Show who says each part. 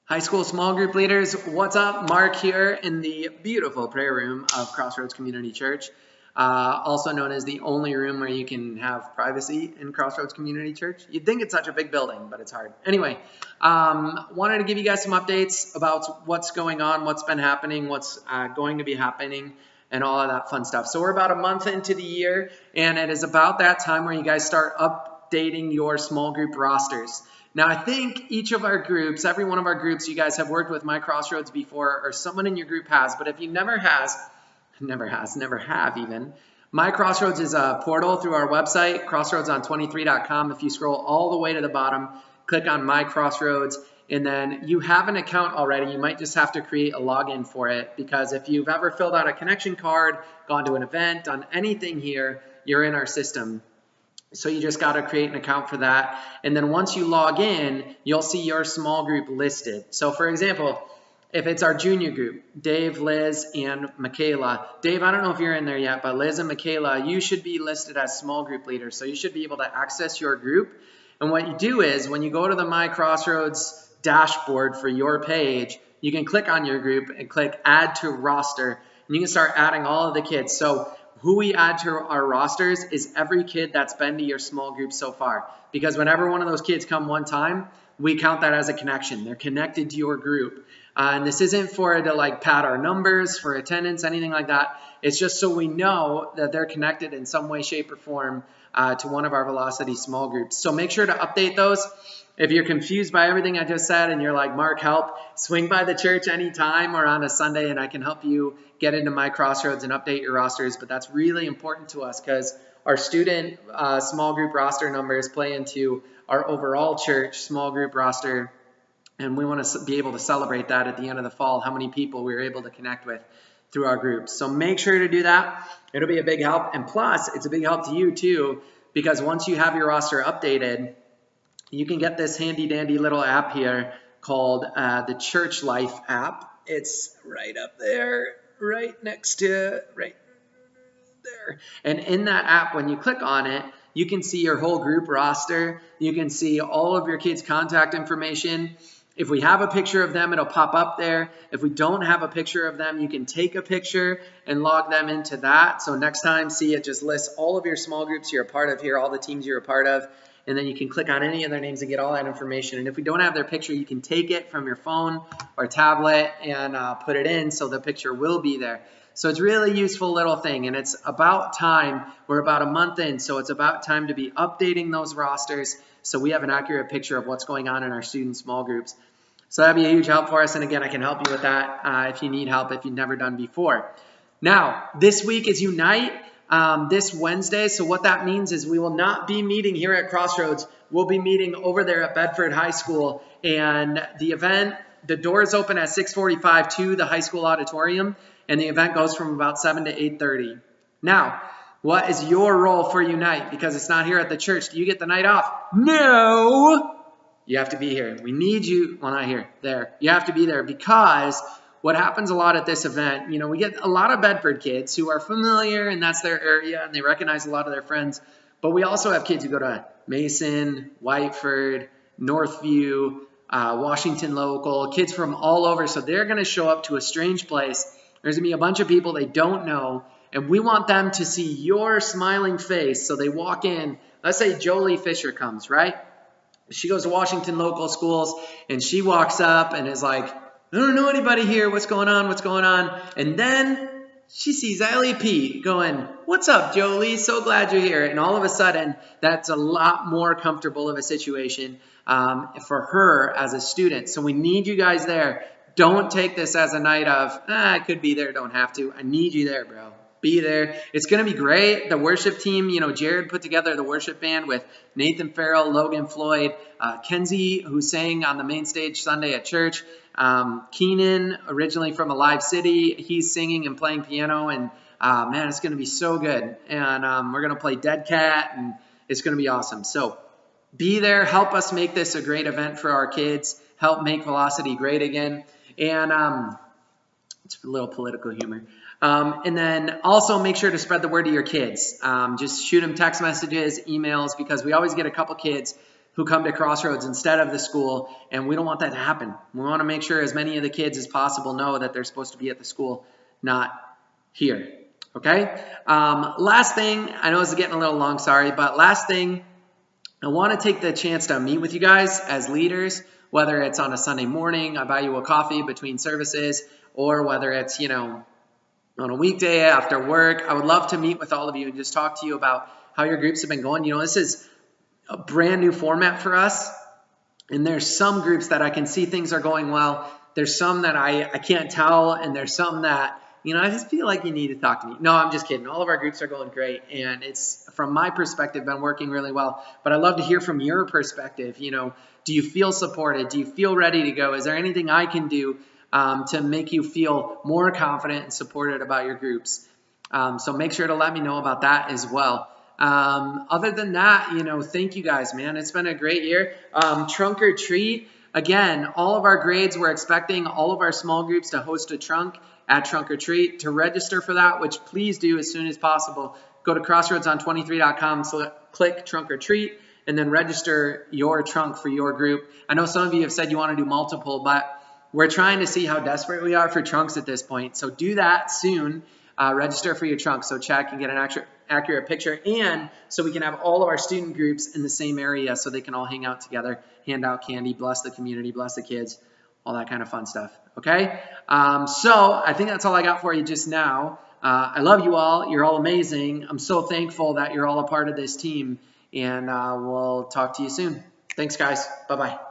Speaker 1: High school small group leaders, what's up? Mark here in the beautiful prayer room of Crossroads Community Church, also known as the only room where you can have privacy in Crossroads Community Church. You'd think it's such a big building, but it's hard. Anyway, wanted to give you guys some updates about what's going on, what's been happening, what's going to be happening, and all of that fun stuff. So we're about a month into the year, and it is about that time where you guys start updating your small group rosters. Now, I think each of our groups, every one of our groups, you guys have worked with My Crossroads before, or someone in your group has, but if you never have even, My Crossroads is a portal through our website, crossroadson23.com. If you scroll all the way to the bottom, click on My Crossroads, and then you have an account already. You might just have to create a login for it, because if you've ever filled out a connection card, gone to an event, done anything here, you're in our system. So you just got to create an account for that. And then once you log in, you'll see your small group listed. So for example, if it's our junior group, Dave, Liz, and Michaela. Dave, I don't know if you're in there yet, but Liz and Michaela, you should be listed as small group leaders. So you should be able to access your group. And what you do is when you go to the My Crossroads dashboard for your page, you can click on your group and click add to roster. And you can start adding all of the kids. So who we add to our rosters is every kid that's been to your small group so far. Because whenever one of those kids come one time, we count that as a connection. They're connected to your group. And this isn't for to like pad our numbers for attendance, anything like that. It's just so we know that they're connected in some way, shape, or form to one of our Velocity small groups. So make sure to update those. If you're confused by everything I just said and you're like, Mark, help, swing by the church anytime or on a Sunday and I can help you get into My Crossroads and update your rosters. But that's really important to us because our student small group roster numbers play into our overall church small group roster. And we want to be able to celebrate that at the end of the fall, how many people we were able to connect with through our groups. So make sure to do that. It'll be a big help. And plus, it's a big help to you too, because once you have your roster updated, you can get this handy dandy little app here called the Church Life app. It's right up there, right next to, right there. And in that app, when you click on it, you can see your whole group roster. You can see all of your kids' contact information. If we have a picture of them, it'll pop up there. If we don't have a picture of them, you can take a picture and log them into that. So next time, see, it just lists all of your small groups you're a part of here, all the teams you're a part of. And then you can click on any of their names and get all that information. And if we don't have their picture, you can take it from your phone or tablet and put it in so the picture will be there. So it's really useful little thing. And it's about time. We're about a month in, so it's about time to be updating those rosters so we have an accurate picture of what's going on in our student small groups. So that'd be a huge help for us. And again, I can help you with that if you need help, if you've never done before. Now, this week is Unite. This Wednesday. So what that means is we will not be meeting here at Crossroads. We'll be meeting over there at Bedford High School. And the event, the doors open at 6:45 to the high school auditorium. And the event goes from about 7 to 8:30. Now, what is your role for Unite? Because it's not here at the church. Do you get the night off? No! You have to be here. We need you. Well, not here. There. You have to be there because what happens a lot at this event, you know, we get a lot of Bedford kids who are familiar and that's their area and they recognize a lot of their friends. But we also have kids who go to Mason, Whiteford, Northview, Washington Local, kids from all over. So they're going to show up to a strange place. There's going to be a bunch of people they don't know. And we want them to see your smiling face. So they walk in. Let's say Jolie Fisher comes, right? She goes to Washington Local schools and she walks up and is like, I don't know anybody here. What's going on? What's going on? And then she sees Ellie P going, what's up, Jolie? So glad you're here. And all of a sudden, that's a lot more comfortable of a situation for her as a student. So we need you guys there. Don't take this as a night of, I could be there, don't have to. I need you there, bro. Be there. It's going to be great. The worship team, you know, Jared put together the worship band with Nathan Farrell, Logan Floyd, Kenzie, who sang on the main stage Sunday at church. Keenan, originally from Alive City, he's singing and playing piano, and man, it's going to be so good. And we're going to play Dead Cat, and it's going to be awesome. So be there. Help us make this a great event for our kids. Help make Velocity great again. And it's a little political humor. And then also make sure to spread the word to your kids. Just shoot them text messages, emails, because we always get a couple kids who come to Crossroads instead of the school, and we don't want that to happen. We want to make sure as many of the kids as possible know that they're supposed to be at the school, not here. Okay? Last thing, I know this is getting a little long, sorry, but last thing, I want to take the chance to meet with you guys as leaders, whether it's on a Sunday morning, I buy you a coffee between services, or whether it's, you know, on a weekday after work. I would love to meet with all of you and just talk to you about how your groups have been going. You know, this is a brand new format for us, and there's some groups that I can see things are going well. There's some that I can't tell, and there's some that, you know, I just feel like you need to talk to me. No, I'm just kidding. All of our groups are going great, and it's, from my perspective, been working really well. But I'd love to hear from your perspective. You know, do you feel supported? Do you feel ready to go? Is there anything I can do to make you feel more confident and supported about your groups? So make sure to let me know about that as well. Other than that, you know, thank you guys, man. It's been a great year. Trunk or treat. Again, all of our grades, we're expecting all of our small groups to host a trunk at Trunk or Treat. To register for that, which please do as soon as possible, go to crossroads on23.com, click Trunk or Treat, and then register your trunk for your group. I know some of you have said you want to do multiple, but we're trying to see how desperate we are for trunks at this point. So do that soon. Register for your trunk so Chad can get an accurate picture, and so we can have all of our student groups in the same area so they can all hang out together, hand out candy, bless the community, bless the kids, all that kind of fun stuff. Okay? So I think that's all I got for you just now. I love you all. You're all amazing. I'm so thankful that you're all a part of this team, and we'll talk to you soon. Thanks, guys. Bye-bye.